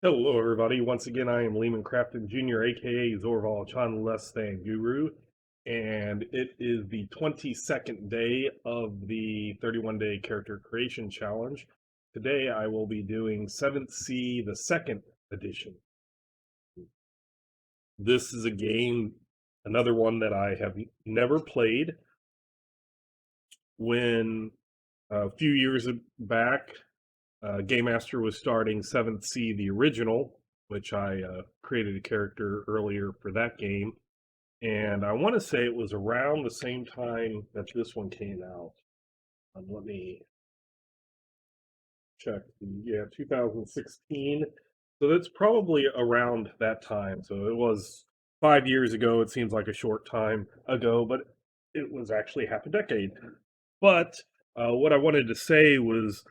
Hello, everybody. Once again, I am Lehman Crafton Jr., aka Zorval Chan Less Than Guru, and it is the 22nd day of the 31-day character creation challenge. Today, I will be doing 7th Sea, the second edition. This is a game, another one that I have never played. When a few years back, Game Master was starting 7th Sea, the original, which I created a character earlier for that game. And I want to say it was around the same time that this one came out. Let me check. Yeah, 2016. So that's probably around that time. So it was 5 years ago. It seems like a short time ago, but it was actually half a decade. But what I wanted to say was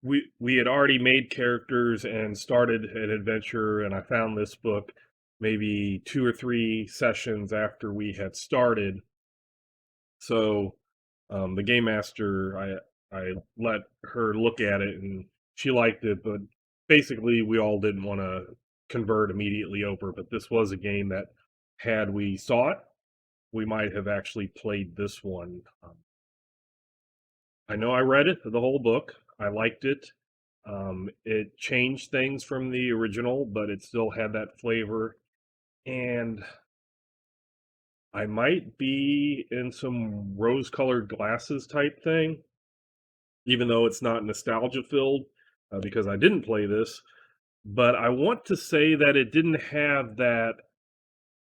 we had already made characters and started an adventure, and I found this book maybe 2 or 3 sessions after we had started. So the game master, I let her look at it, and she liked it, but basically we all didn't want to convert immediately over. But this was a game that, had we saw it, we might have actually played this one. I know I read it, the whole book. I liked it. It changed things from the original, but it still had that flavor. And I might be in some rose-colored glasses type thing, even though it's not nostalgia filled, because I didn't play this. But I want to say that it didn't have that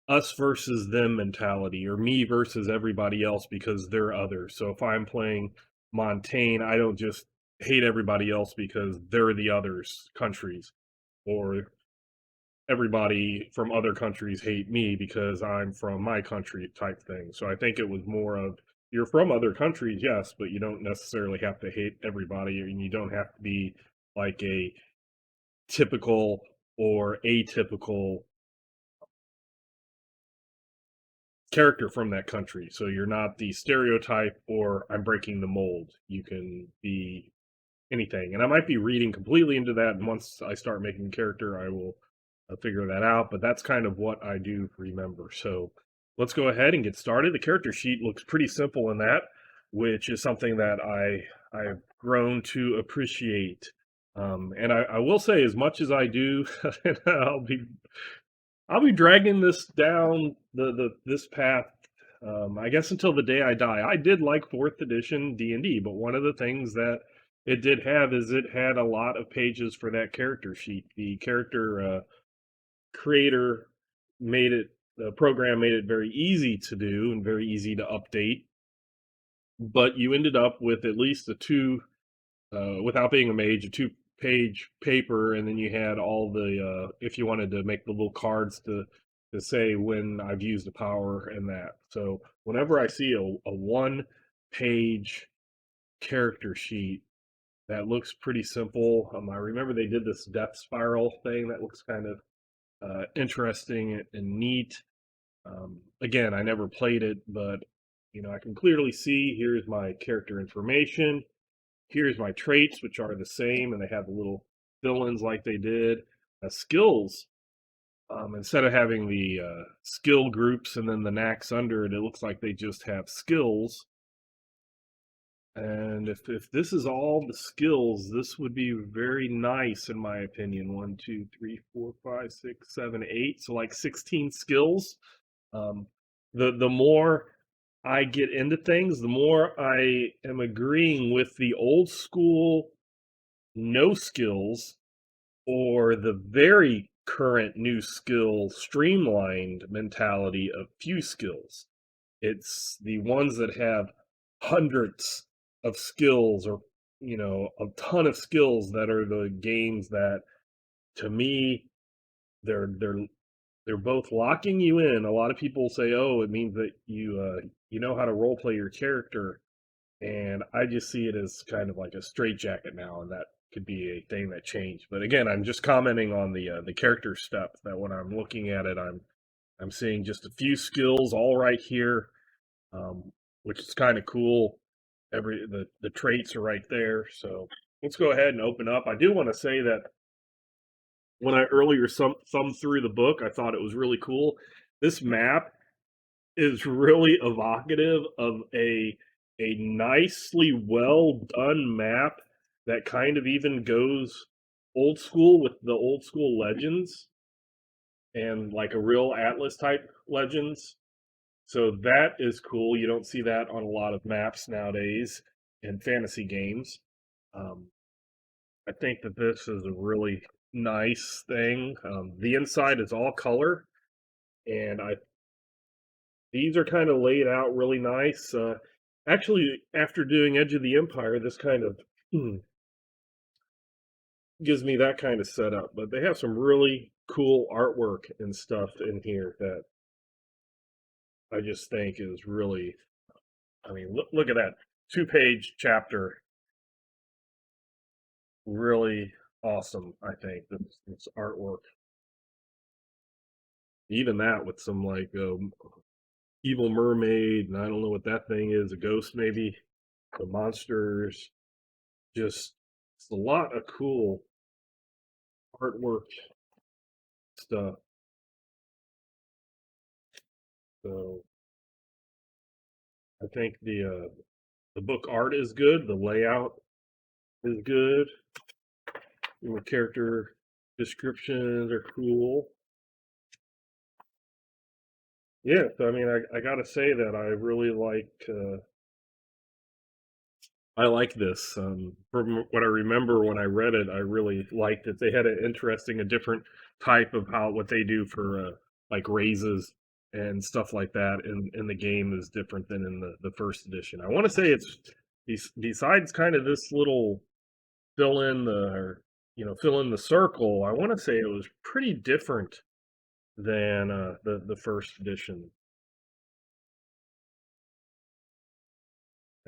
us versus them mentality, or me versus everybody else because they're others. So if I'm playing Montaigne, I don't just hate everybody else because they're the others countries, or everybody from other countries hate me because I'm from my country type thing. So I think it was more of, you're from other countries, yes, but you don't necessarily have to hate everybody, and you don't have to be like a typical or atypical character from that country. So you're not the stereotype, or I'm breaking the mold. You can be anything. And I might be reading completely into that. And once I start making character, I will figure that out. But that's kind of what I do remember. So let's go ahead and get started. The character sheet looks pretty simple in that, which is something that I've grown to appreciate. And I will say, as much as I do, and I'll be dragging this down the this path, I guess, until the day I die. I did like fourth edition D&D, but one of the things that it did have is it had a lot of pages for that character sheet. The character creator made it, the program made it very easy to do and very easy to update, but you ended up with at least a two, without being a mage, a two-page paper, and then you had all the, if you wanted to make the little cards to say when I've used a power and that. So whenever I see a one-page character sheet that looks pretty simple, I remember they did this death spiral thing that looks kind of interesting and neat. Again, I never played it, but I can clearly see, here's my character information. Here's my traits, which are the same, and they have the little fill-ins like they did. Skills, instead of having the skill groups and then the knacks under it, it looks like they just have skills. And if this is all the skills, this would be very nice in my opinion. One, two, three, four, five, six, seven, eight. So like 16 skills. Um, the more I get into things, the more I am agreeing with the old school no skills, or the very current new skill streamlined mentality of few skills. It's the ones that have hundreds of skills, or a ton of skills, that are the games that, to me, they're they're both locking you in. A lot of people say, "Oh, it means that you know how to role play your character," and I just see it as kind of like a straitjacket now, and that could be a thing that changed. But again, I'm just commenting on the character stuff. That when I'm looking at it, I'm seeing just a few skills all right here, um, which is kind of cool. The traits are right there. So let's go ahead and open up. I do want to say that when I earlier thumbed through the book, I thought it was really cool. This map is really evocative of a nicely well done map that kind of even goes old school with the old school legends and like a real Atlas type legends. So that is cool. You don't see that on a lot of maps nowadays in fantasy games. Um, I think that this is a really nice thing. The inside is all color, and I these are kind of laid out really nice. Actually, after doing Edge of the Empire, this kind of gives me that kind of setup. But they have some really cool artwork and stuff in here that I just think is really. I mean, look at that 2-page chapter. Really awesome. I think this artwork. Even that with some like evil mermaid, and I don't know what that thing is, a ghost maybe, the monsters. Just it's a lot of cool artwork stuff. So I think the book art is good, the layout is good, the character descriptions are cool. Yeah, so I mean, I gotta say that I really I like this. From what I remember when I read it, I really liked it. They had an interesting, a different type of how what they do for like raises and stuff like that in the game is different than in the first edition. I want to say it's besides kind of this little fill in the or, fill in the circle. I want to say it was pretty different than the first edition.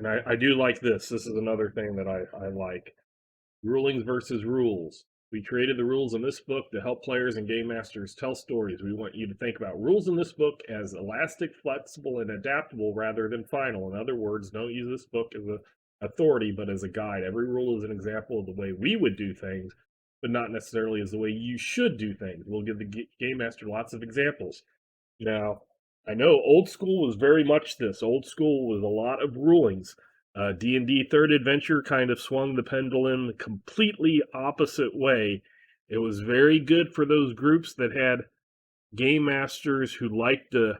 And I do like this. This is another thing that I like. Rulings versus rules. We created the rules in this book to help players and game masters tell stories. We want you to think about rules in this book as elastic, flexible, and adaptable rather than final. In other words, don't use this book as an authority, but as a guide. Every rule is an example of the way we would do things, but not necessarily as the way you should do things. We'll give the game master lots of examples. Now, I know old school was very much this. Old school was a lot of rulings. D&D Third Adventure kind of swung the pendulum the completely opposite way. It was very good for those groups that had game masters who liked to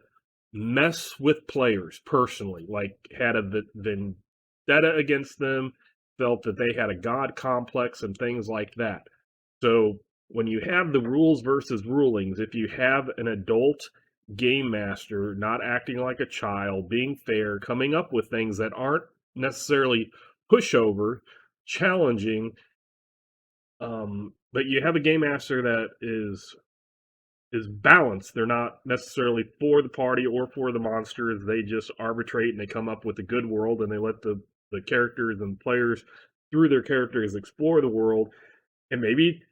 mess with players personally, like had a vendetta against them, felt that they had a god complex and things like that. So when you have the rules versus rulings, if you have an adult game master not acting like a child, being fair, coming up with things that aren't necessarily pushover, challenging, but you have a game master that is balanced. They're not necessarily for the party or for the monsters. They just arbitrate and they come up with a good world and they let the characters and players through their characters explore the world and maybe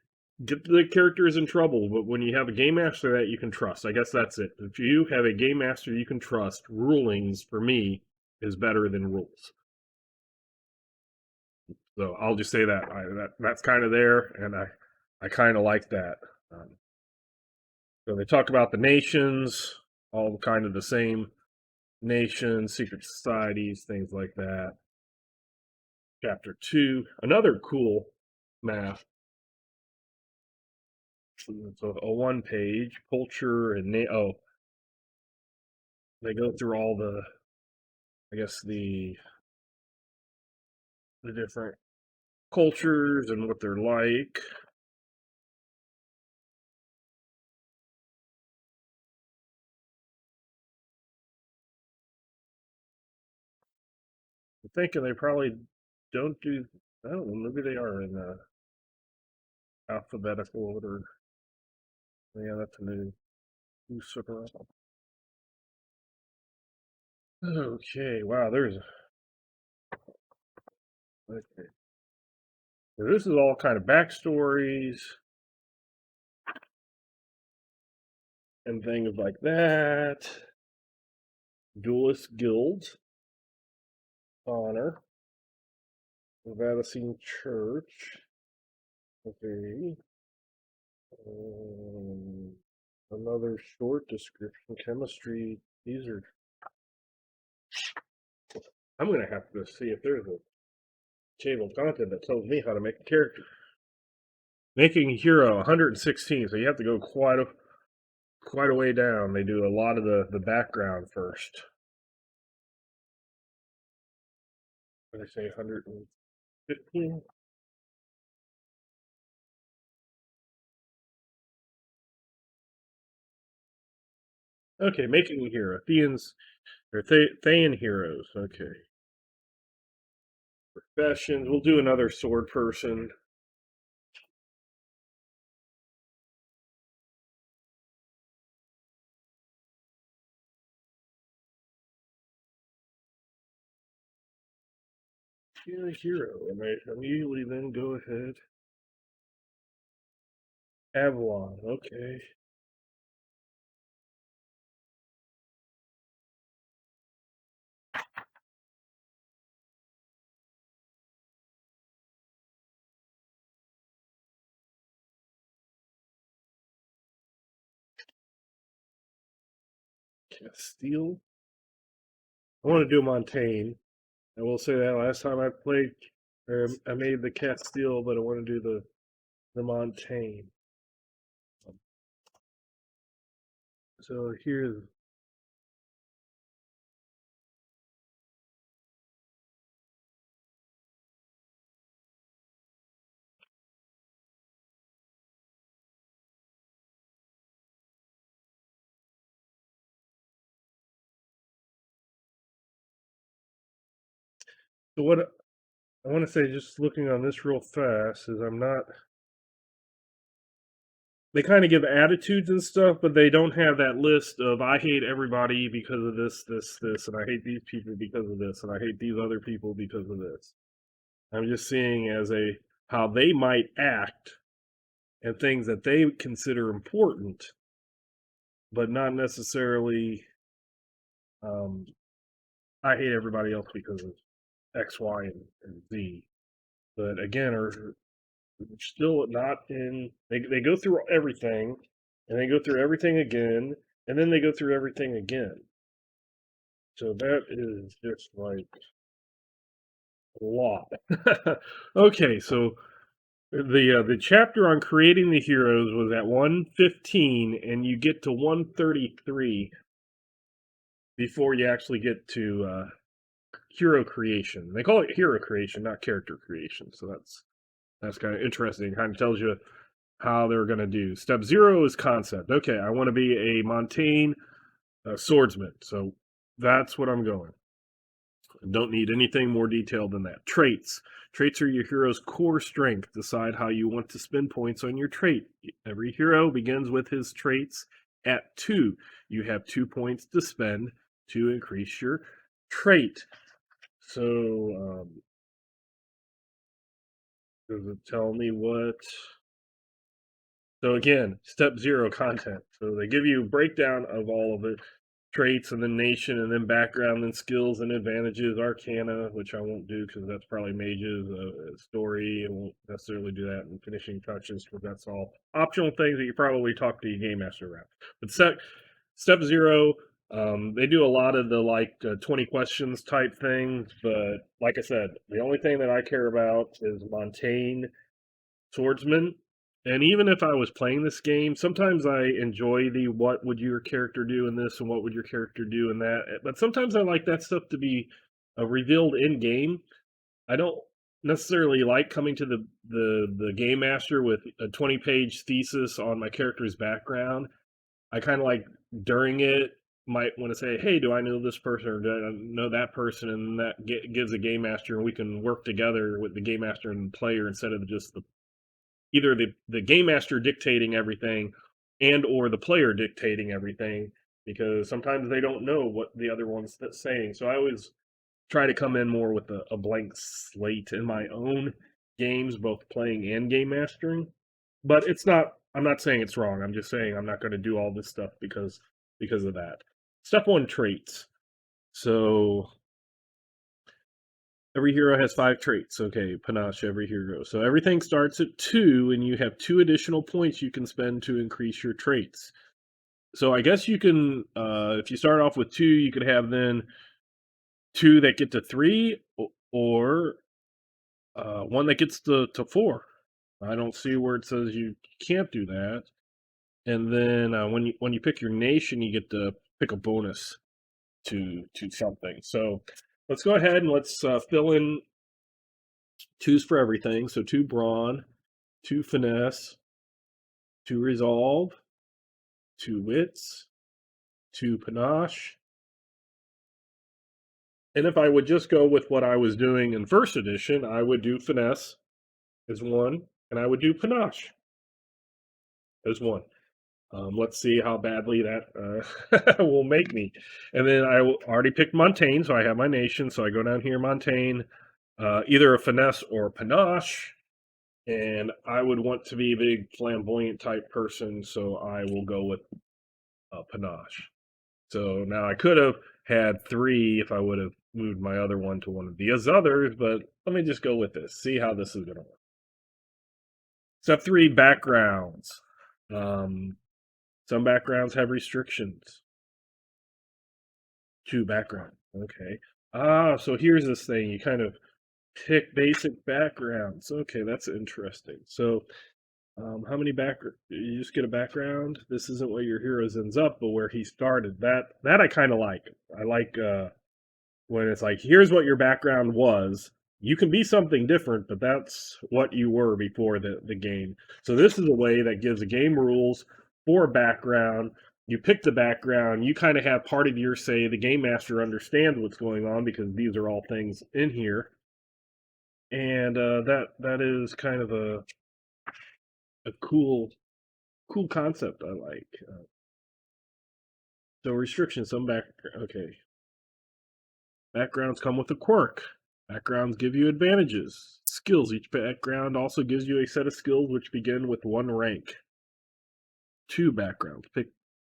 get the characters in trouble. But when you have a game master that you can trust, I guess that's it. If you have a game master you can trust, rulings for me is better than rules. So I'll just say that that's kind of there, and I kind of like that. Um, so they talk about the nations, all kind of the same nations, secret societies, things like that. Chapter 2, another cool map. So a 1-page culture and they go through all I guess the different cultures and what they're like. I'm thinking they probably don't do. I don't know. Maybe they are in alphabetical order. Yeah, that's a new super. Okay, wow. Okay. So this is all kind of backstories and things like that. Duelist Guild honor. Vatican Church. Okay. Another short description. Chemistry. These are. I'm gonna have to see if there's a table of content that tells me how to make a character. Making a hero 116, so you have to go quite a way down. They do a lot of the background first. What did I say, 115? Okay, making a hero. Theans or Thayan heroes. Okay. Professions. We'll do another sword person. Yeah, hero. And I immediately then go ahead. Avalon. Okay. Castile. I want to do Montaigne. I will say that last time I played, or I made the Castile, but I want to do the Montaigne. So here's so what I want to say. Just looking on this real fast, is I'm not. They kind of give attitudes and stuff, but they don't have that list of I hate everybody because of this, and I hate these people because of this, and I hate these other people because of this. I'm just seeing as a how they might act and things that they consider important, but not necessarily. Um, I hate everybody else because of X, Y, and Z. But again, are still not in. They go through everything, and they go through everything again, and then they go through everything again. So that is just like a lot. Okay, so the chapter on creating the heroes was at 115, and you get to 133 before you actually get to hero creation. They call it hero creation, not character creation. So that's kind of interesting. Kind of tells you how they're going to do. Step 0 is concept. Okay, I want to be a Montaigne swordsman. So that's what I'm going. Don't need anything more detailed than that. Traits. Traits are your hero's core strength. Decide how you want to spend points on your trait. Every hero begins with his traits at 2. You have 2 points to spend to increase your trait. So, does it tell me what? So again, step 0 content. So they give you a breakdown of all of it, traits and then nation and then background and skills and advantages, arcana, which I won't do because that's probably mages, story. I won't necessarily do that, and finishing touches because that's all optional things that you probably talk to your game master around. But step 0, they do a lot of the like 20 questions type things, but like I said, the only thing that I care about is Montaigne swordsman. And even if I was playing this game, sometimes I enjoy the what would your character do in this and what would your character do in that. But sometimes I like that stuff to be revealed in game. I don't necessarily like coming to the game master with a 20-page thesis on my character's background. I kind of like during it might want to say, "Hey, do I know this person or do I know that person?" And that gives a game master, and we can work together with the game master and the player instead of just either the game master dictating everything and or the player dictating everything, because sometimes they don't know what the other one's saying. So I always try to come in more with a blank slate in my own games, both playing and game mastering. But it's not. I'm not saying it's wrong. I'm just saying I'm not going to do all this stuff because of that. Step 1, traits. So Every hero has 5 traits. Okay, panache, every hero. So everything starts at 2, and you have 2 additional points you can spend to increase your traits. So I guess you can, if you start off with 2, you could have then 2 that get to 3, or 1 that gets to 4. I don't see where it says you can't do that. And then when you pick your nation, you get to pick a bonus to something. So let's go ahead and let's fill in 2s for everything. So 2 brawn, 2 finesse, 2 resolve, 2 wits, 2 panache. And if I would just go with what I was doing in first edition, I would do finesse as 1, and I would do panache as 1. Let's see how badly that will make me. And then already picked Montaigne, so I have my nation. So I go down here, Montaigne, either a finesse or a panache. And I would want to be a big flamboyant type person, so I will go with panache. So now I could have had 3 if I would have moved my other one to one of these others, but let me just go with this, see how this is going to work. Step 3, backgrounds. Some backgrounds have restrictions. 2 background. Okay. So here's this thing. You kind of pick basic backgrounds. Okay, that's interesting. So, how many you just get a background? This isn't where your heroes ends up, but where he started. That I kind of like. I like when it's like, here's what your background was. You can be something different, but that's what you were before the game. So this is a way that gives the game rules for a background. You pick the background, you kind of have part of your say. The game master understands what's going on because these are all things in here. And that is kind of a cool concept I like. So restrictions, okay. Backgrounds come with a quirk. Backgrounds give you advantages. Skills. Each background also gives you a set of skills which begin with 1 rank. 2 backgrounds. Pick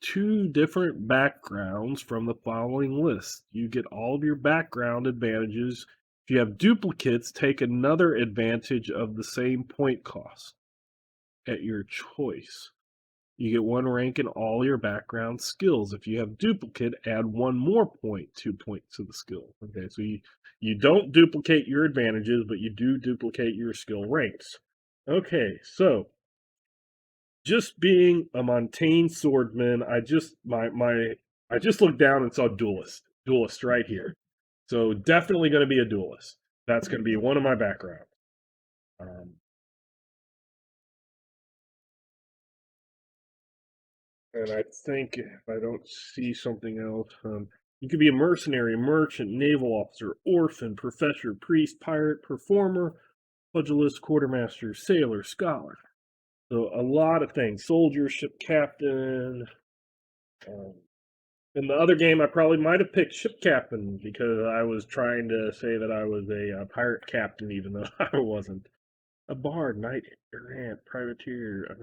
2 different backgrounds from the following list. You get all of your background advantages. If you have duplicates, take another advantage of the same point cost at your choice. You get 1 rank in all your background skills. If you have duplicate, add 1 more point, 2 points to the skill. Okay, so you don't duplicate your advantages, but you do duplicate your skill ranks. Okay, so just being a Montaigne swordman, I just looked down and saw duelist right here. So definitely going to be a duelist. That's going to be one of my backgrounds. And I think if I don't see something else, you could be a mercenary, a merchant, naval officer, orphan, professor, priest, pirate, performer, pugilist, quartermaster, sailor, scholar. So a lot of things. Soldier, ship captain. In the other game, I probably might have picked ship captain because I was trying to say that I was a pirate captain, even though I wasn't. A bard, knight errant, privateer,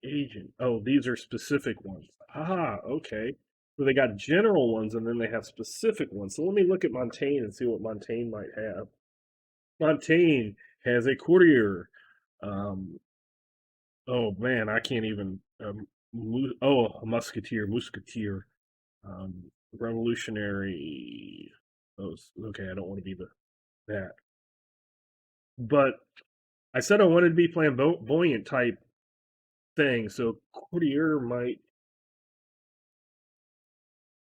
agent. Oh, these are specific ones. Ah, okay. So they got general ones and then they have specific ones. So let me look at Montaigne and see what Montaigne might have. Montaigne has a courtier. Oh man, I can't even. A musketeer. Revolutionary. Oh, okay, I don't want to be that. But I said I wanted to be flamboyant type thing, so courtier might,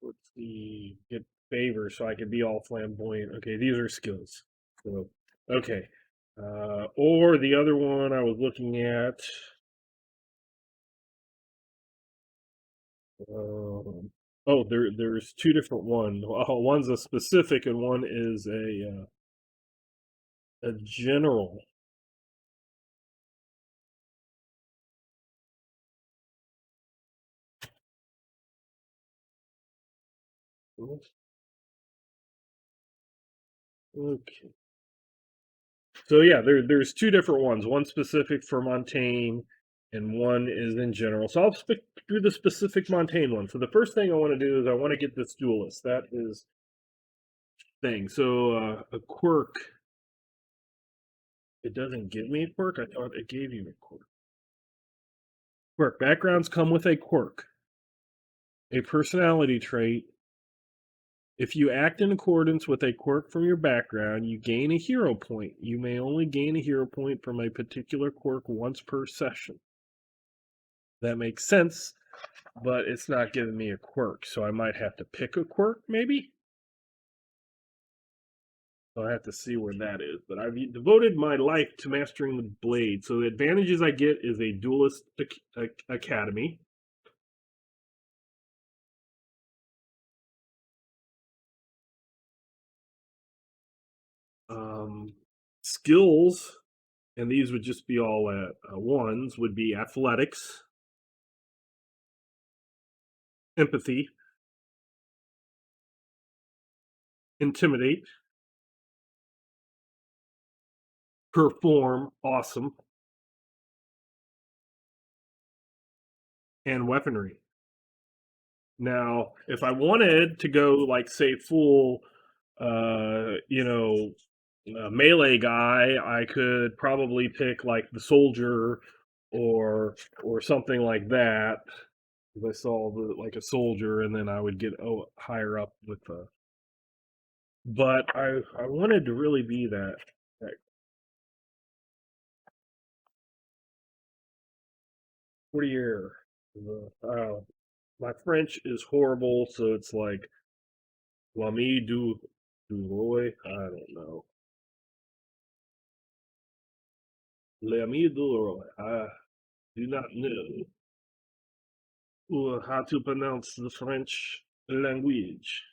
let's see, get favor so I can be all flamboyant. Okay, these are skills. So okay. Or the other one I was looking at. There's 2 different ones. One's a specific and one is a general. Okay. So yeah, there's 2 different ones. One specific for Montaigne, and one is in general. So I'll do the specific Montaigne one. So the first thing I want to do is I want to get this duelist. That is thing. So a quirk. It doesn't give me a quirk. I thought it gave you a quirk. Quirk. Backgrounds come with a quirk, a personality trait. If you act in accordance with a quirk from your background, you gain a hero point. You may only gain a hero point from a particular quirk once per session. That makes sense, but it's not giving me a quirk, so I might have to pick a quirk, maybe? I'll have to see where that is. But I've devoted my life to mastering the blade. So the advantages I get is a duelist academy. Skills, and these would just be all at ones, would be athletics, empathy, intimidate, perform, awesome, and weaponry. Now, if I wanted to go like say full, you know, melee guy, I could probably pick like the soldier or something like that. If I saw the like a soldier, and then I would get higher up with the. But I wanted to really be that courtier. My French is horrible, so it's like l'ami du roi. I don't know. L'ami du roi. I do not know how to pronounce the French language.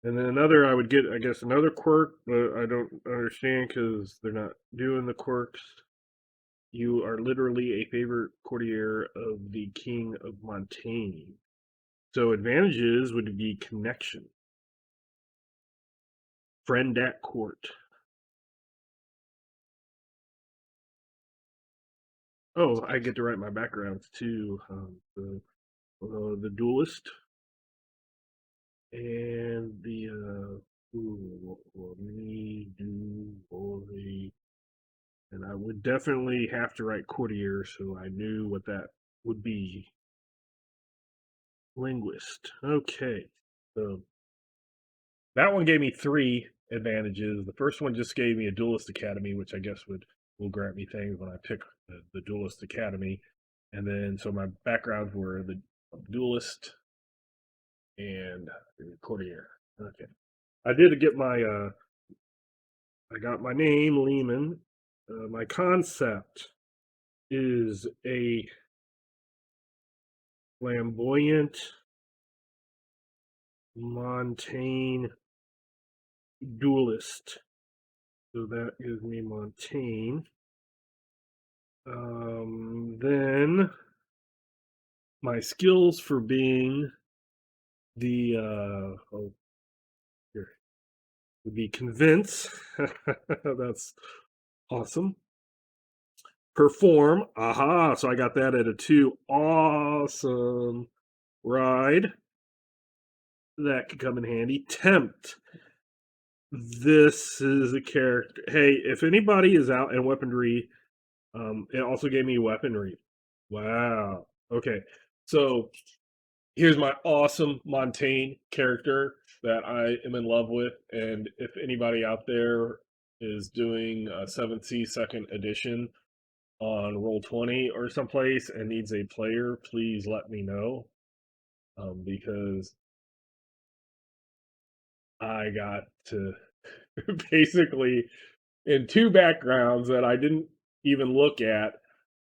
And then another, I would get, I guess, another quirk, but I don't understand because they're not doing the quirks. You are literally a favorite courtier of the King of Montaigne. So advantages would be connection, friend at court. Oh, I get to write my backgrounds too. The duelist and the me do boy, and I would definitely have to write courtier, so I knew what that would be. Linguist. Okay, so that one gave me 3 advantages. The first one just gave me a duelist academy, which I guess will grant me things when I pick the duelist academy. And then so my backgrounds were the duelist and the courtier. Okay. I did get my I got my name, Lehman. My concept is a flamboyant Montaigne duelist. So that gives me Montaigne. Then my skills for being the here would be convince. That's awesome. Perform. Aha. So I got that at a 2. Awesome. Ride. That could come in handy. Tempt. This is a character. Hey, if anybody is out in weaponry, it also gave me weaponry. Wow. Okay. So here's my awesome Montaigne character that I am in love with. And if anybody out there is doing a 7th Sea second edition on Roll20 or someplace and needs a player, please let me know. Because I got to basically in 2 backgrounds that I didn't even look at,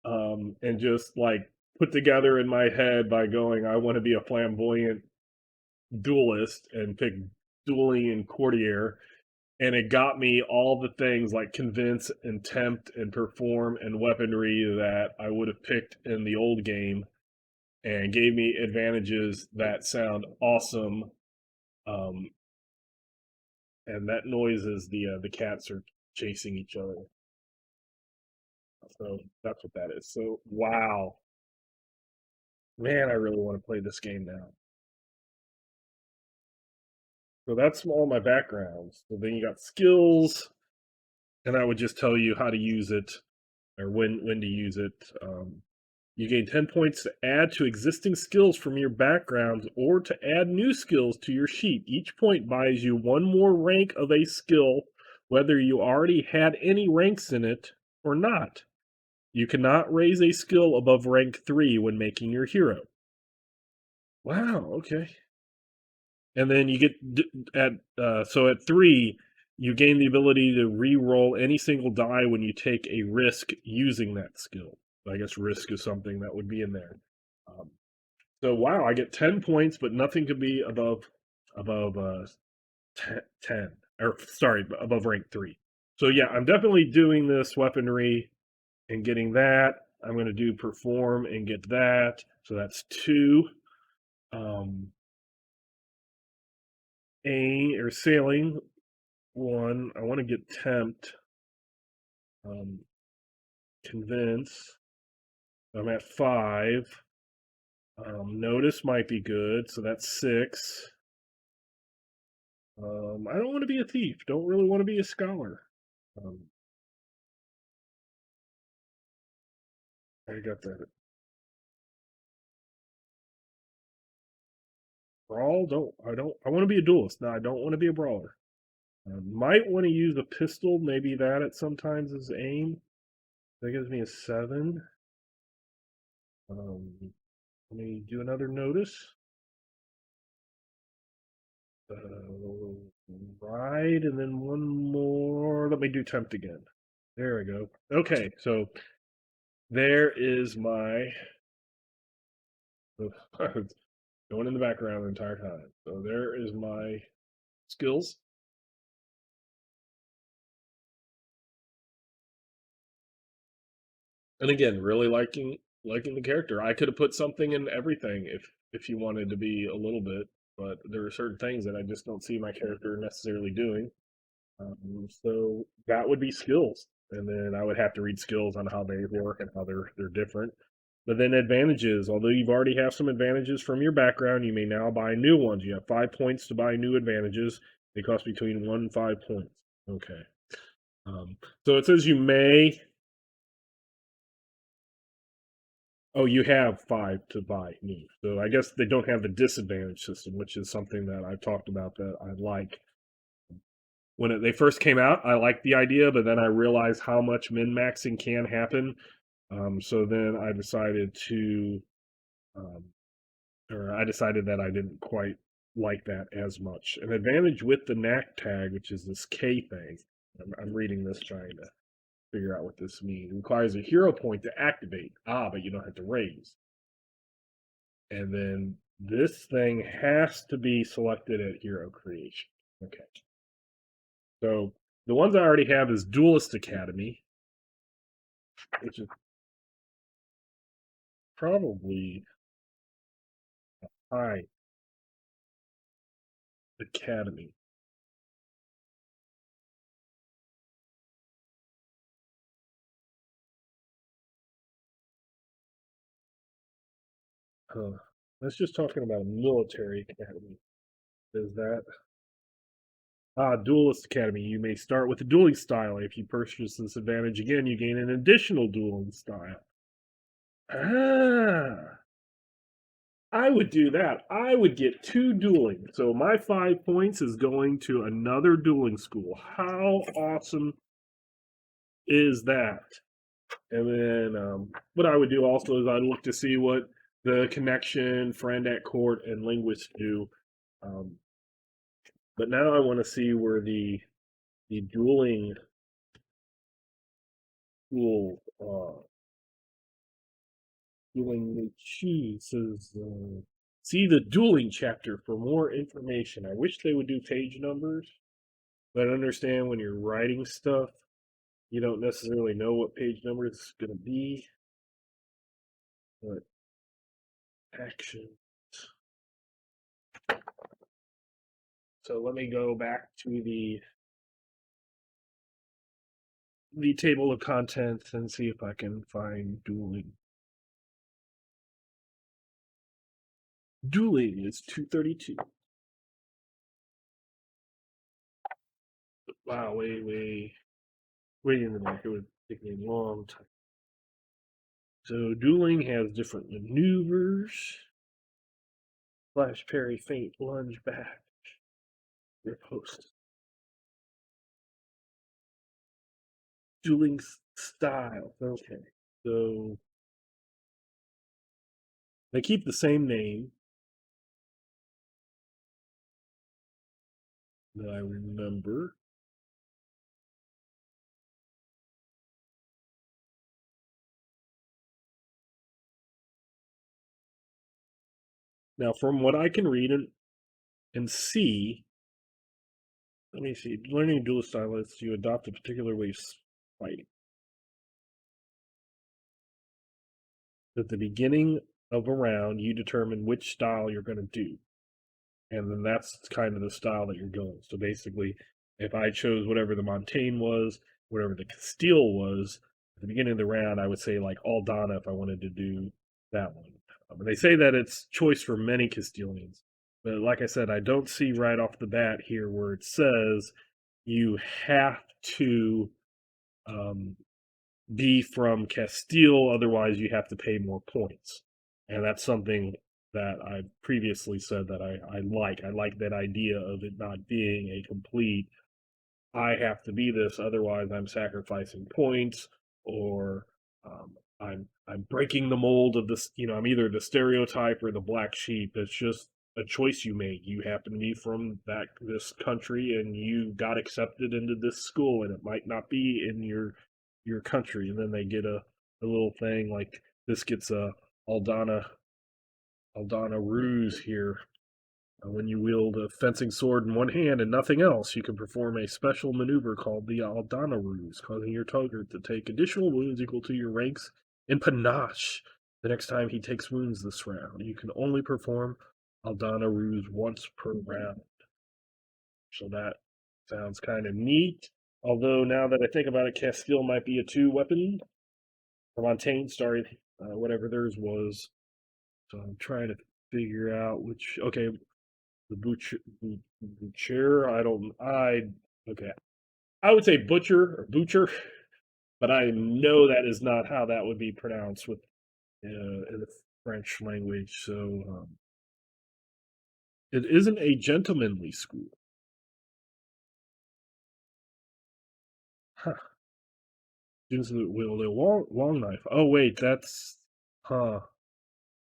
and just like put together in my head by going, I want to be a flamboyant duelist and pick dueling and courtier. And it got me all the things like convince and tempt and perform and weaponry that I would have picked in the old game, and gave me advantages that sound awesome. Um, and that noise is the cats are chasing each other. So that's what that is. So wow, man, I really want to play this game now. So that's all my backgrounds. So then you got skills, and I would just tell you how to use it or when to use it. You gain 10 points to add to existing skills from your backgrounds or to add new skills to your sheet. Each point buys you one more rank of a skill, whether you already had any ranks in it or not. You cannot raise a skill above rank 3 when making your hero. Wow, okay. And then you get at 3, you gain the ability to re-roll any single die when you take a risk using that skill. I guess risk is something that would be in there. Um, so wow, I get 10 points, but nothing could be above 10 or sorry, above rank 3. So yeah, I'm definitely doing this weaponry and getting that. I'm going to do perform and get that. So that's 2. Um, A or sailing 1. I want to get tempt. Convince. I'm at 5. Notice might be good, so that's 6. I don't want to be a thief. Don't really want to be a scholar. Um, I got that. Brawl. Don't. I don't. I want to be a duelist. No, I don't want to be a brawler. Might want to use a pistol. Maybe that at sometimes is aim. That gives me a 7. Um, Let me do another notice. Ride, and then one more. Let me do tempt again. There we go. Okay, so there is my going in the background the entire time. So there is my skills. And again, really liking the character. I could have put something in everything if you wanted to be a little bit, but there are certain things that I just don't see my character necessarily doing. So that would be skills, and then I would have to read skills on how they work and how they're different. But then advantages. Although you've already have some advantages from your background, you may now buy new ones. You have 5 points to buy new advantages. They cost between 1 and 5 points. Okay. So it says you may. Oh, you have 5 to buy new. So I guess they don't have the disadvantage system, which is something that I've talked about that I like. When they first came out, I liked the idea, but then I realized how much min maxing can happen. So then I decided to, um, or I decided that I didn't quite like that as much. An advantage with the knack tag, which is this K thing. I'm reading this trying to figure out what this means. It requires a hero point to activate. But you don't have to raise. And then this thing has to be selected at hero creation. Okay. So the ones I already have is Duelist Academy, which is probably high academy. That's just talking about a military academy. Is that Duelist Academy? You may start with a dueling style. If you purchase this advantage again, you gain an additional dueling style. Ah, I would do that. I would get 2 dueling. So my 5 points is going to another dueling school. How awesome is that? And then what I would do also is I'd look to see what the connection, friend at court, and linguist do. Um, but now I want to see where the dueling school dueling they choose says see the dueling chapter for more information. I wish they would do page numbers, but I understand when you're writing stuff, you don't necessarily know what page number it's going to be. But action. So let me go back to the table of contents and see if I can find dueling. Dueling is 232. Wow, way in the back. It would take me a long time. So dueling has different maneuvers. Flash parry, feint, lunge back, riposte. Dueling style. Okay. So they keep the same name that I remember. Now, from what I can read and see, let me see. Learning a duelist style lets you adopt a particular way of fighting. At the beginning of a round, you determine which style you're going to do. And then that's kind of the style that you're going. So basically, if I chose whatever the Montaigne was, whatever the Castile was, at the beginning of the round, I would say like Aldana if I wanted to do that one. But they say that it's choice for many Castilians. But like I said, I don't see right off the bat here where it says you have to um, be from Castile, otherwise you have to pay more points. And that's something that I previously said that I like. I like that idea of it not being a complete I have to be this, otherwise I'm sacrificing points, or I'm breaking the mold of this. I'm either the stereotype or the black sheep. It's just a choice you make. You happen to be from this country, and you got accepted into this school, and it might not be in your country. And then they get a little thing like this gets a Aldana Aldana ruse here. When you wield a fencing sword in one hand and nothing else, you can perform a special maneuver called the Aldana ruse, causing your target to take additional wounds equal to your ranks in panache the next time he takes wounds this round. You can only perform Aldana ruse once per round. So that sounds kind of neat. Although now that I think about it, Castile might be a two weapon. Or Montaigne, sorry, whatever theirs was. So I'm trying to figure out which. Okay, the butcher. Okay. I would say butcher or butcher, but I know that is not how that would be pronounced with in the French language. So it isn't a gentlemanly school. Huh. Students with a long knife. Oh wait, that's huh.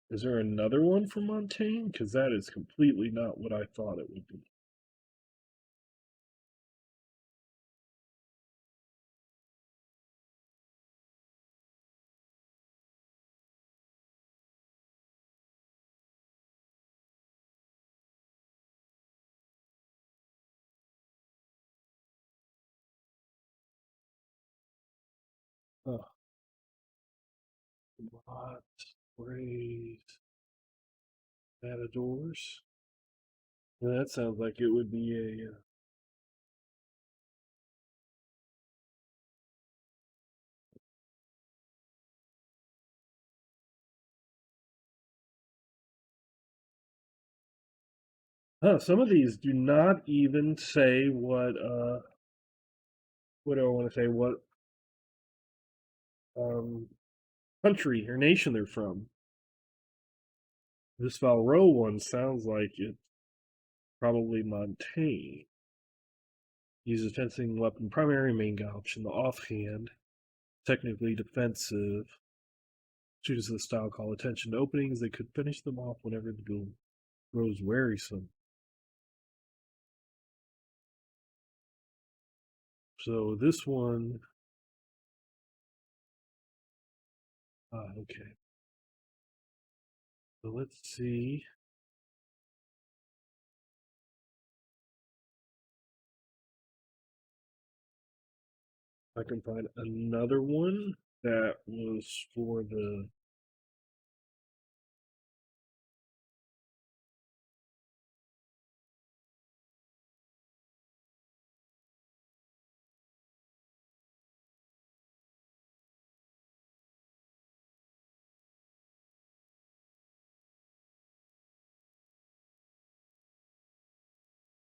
Is there another one from Montaigne? Because that is completely not what I thought it would be. Oh, what? Praise matadors. That sounds like it would be a some of these do not even say what do I want to say, what um country or nation they're from. This Valro one sounds like it's probably Montaigne. Uses fencing weapon primary main gouge in the offhand, technically defensive. Students of the style call attention to openings. They could finish them off whenever the duel grows wearisome. So this one, okay. So let's see. I can find another one that was for the.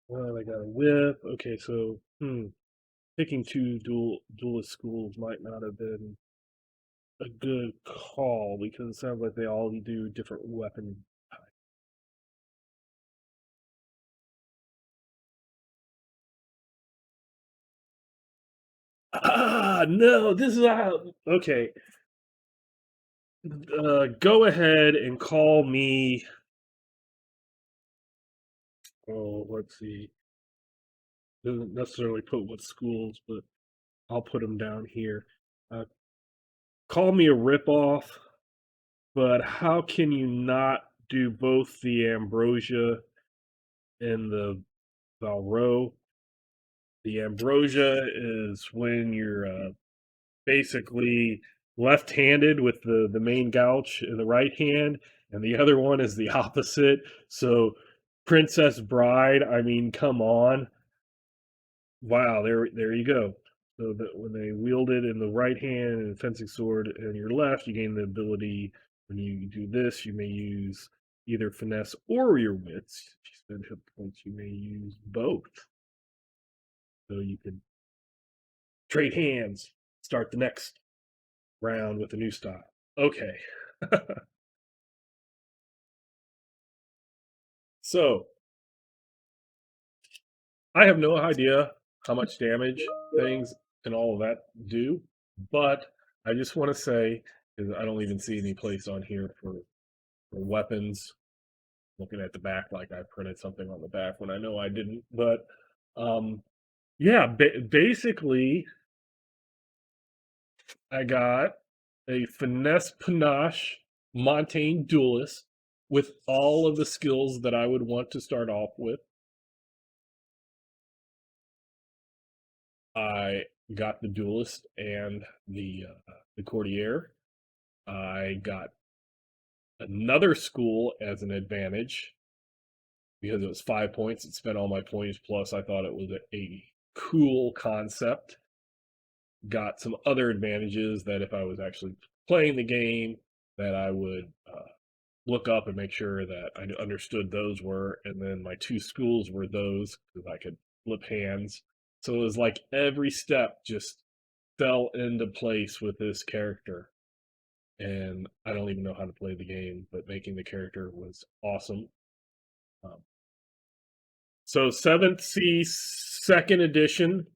Well, I got a whip. Okay, so picking two duelist schools might not have been a good call because it sounds like they all do different weapon. Ah, no, this is how. Okay, go ahead and call me. Oh, let's see. Doesn't necessarily put what schools, but I'll put them down here. Uh, call me a ripoff, but how can you not do both the Ambrosia and the Valro? The Ambrosia is when you're basically left-handed with the main gouge in the right hand, and the other one is the opposite. So, Princess Bride, I mean, come on. Wow, there you go. So that when they wield it in the right hand and fencing sword in your left, you gain the ability. When you do this, you may use either finesse or your wits. If you spend hit points, you may use both. So you can trade hands, start the next round with a new style. Okay. So I have no idea how much damage things and all of that do, but I just want to say, because I don't even see any place on here for weapons. Looking at the back, like I printed something on the back when I know I didn't. But um, yeah, basically, I got a finesse panache Montaigne duelist with all of the skills that I would want to start off with. I got the duelist and the courtier. I got another school as an advantage because it was 5 points. It spent all my points plus. I thought it was a cool concept. Got some other advantages that if I was actually playing the game, that I would look up and make sure that I understood those were. And then my two schools were those because I could flip hands. So it was like every step just fell into place with this character. And I don't even know how to play the game, but making the character was awesome. Um, so Seventh Sea Second Edition.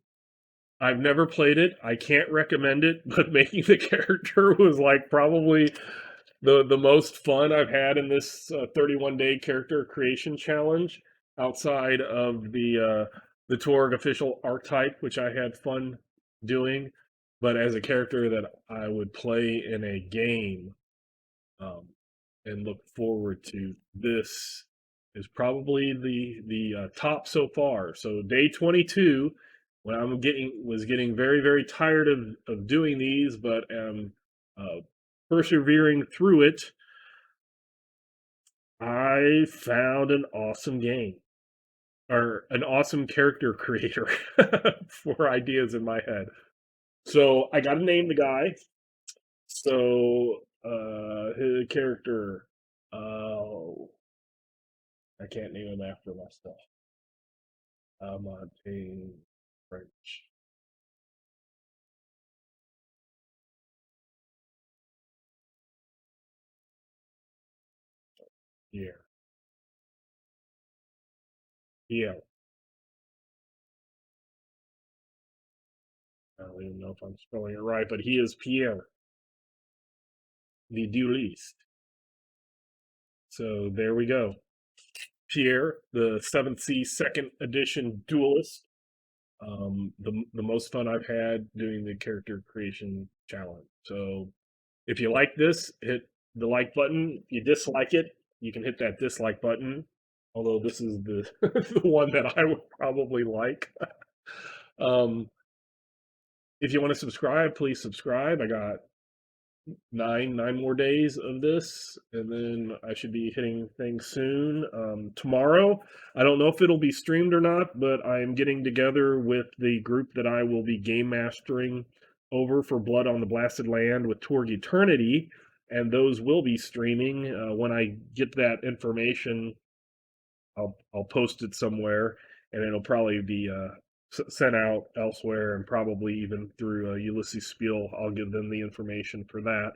I've never played it. I can't recommend it, but making the character was like probably the most fun I've had in this 31-day character creation challenge outside of the Torg official archetype, which I had fun doing. But as a character that I would play in a game, um, and look forward to, this is probably the top so far. So day 22, when I'm getting very tired of doing these, but am uh, persevering through it. I found an awesome game or an awesome character creator for ideas in my head. So I got to name the guy. So his character, uh, I can't name him after my stuff. Montaigne French. Pierre. Pierre. I don't even know if I'm spelling it right, but he is Pierre, the duelist. So there we go. Pierre, the Seventh Sea Second Edition duelist. The most fun I've had doing the character creation challenge. So if you like this, hit the like button. If you dislike it, you can hit that dislike button. Although this is the the one that I would probably like. um, if you want to subscribe, please subscribe. I got nine more days of this, and then I should be hitting things soon. Tomorrow, I don't know if it'll be streamed or not, but I am getting together with the group that I will be game mastering over for Blood on the Blasted Land with Torg Eternity, and those will be streaming. When I get that information, I'll post it somewhere, and it'll probably be sent out elsewhere, and probably even through Ulysses Spiel, I'll give them the information for that.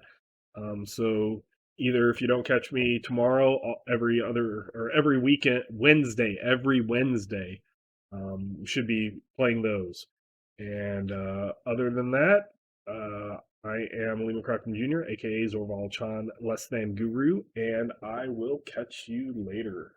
So either if you don't catch me tomorrow, every other or every weekend, every Wednesday, we should be playing those. And other than that, I am Lee McCracken Jr., aka Zorval Chan, less than Guru, and I will catch you later.